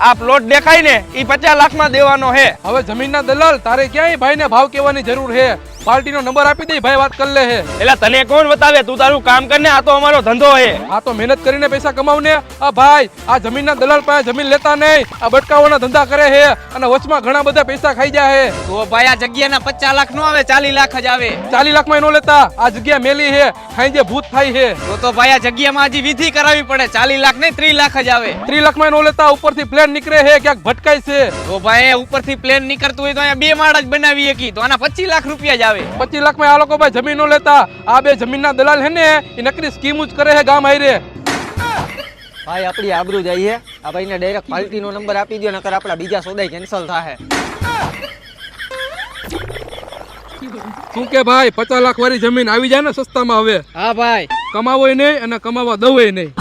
આ પ્લોટ દેખાય ને ઈ 50 લાખમાં દેવાનો હે। હવે જમીનના દલાલ તારે ક્યાંય ભાઈને ભાવ કહેવાની જરૂર છે। પાર્ટીનો નંબર આપી દે, ભાઈ વાત કરી લે હે। એટલે તને કોણ બતાવે, તું તારું કામ કર ને, આ તો અમારો ધંધો હે। આ તો મહેનત કરીને પૈસા કમાવને। આ ભાઈ આ જમીનના દલાલ પાસે જમીન લેતા નહીં, આ બટકાવાના ધંધા કરે છે અને વચમાં ઘણા બધા પૈસા ખાઈ જાય છે। તો ભાઈ આ જગ્યાના 50 લાખ નો આવે, 40 લાખ જ આવે। 40 લાખમાં નો લેતા, આ જગ્યા મેલી છે, ખાઈ જે ભૂત થાય છે। તો ભાઈ આ જગ્યામાં હજી વિધિ કરાવવી પડે, 40 લાખ નહીં 30 લાખ જ આવે। 30 લાખમાં નો લેતા, ઉપરથી પ્લેન નીકળે છે, ક્યાંક ભટકાય છે। તો ભાઈ ઉપરથી પ્લેન નીકળતું હોય તો અહીંયા 2 માળ જ બનાવી શકી, તો આના 25 લાખ રૂપિયા જ આવે। 25 લાખમાં આ લોકો ભાઈ જમીન નો લેતા। આ બે જમીનના દલાલ હે ને એ નકરી સ્કીમ જ કરે છે ગામ હારે। ભાઈ આપણી આબરૂ જાય છે, આ ભાઈને ડાયરેક્ટ પાર્ટીનો નંબર આપી દો, નકર આપણા બીજા સોદાય કેન્સલ થાહે। શું કે ભાઈ 50 લાખ વાળી જમીન આવી જાય ને સસ્તામાં? હવે હા ભાઈ, કમાવોય નહીં અને કમાવા દવોય નહીં।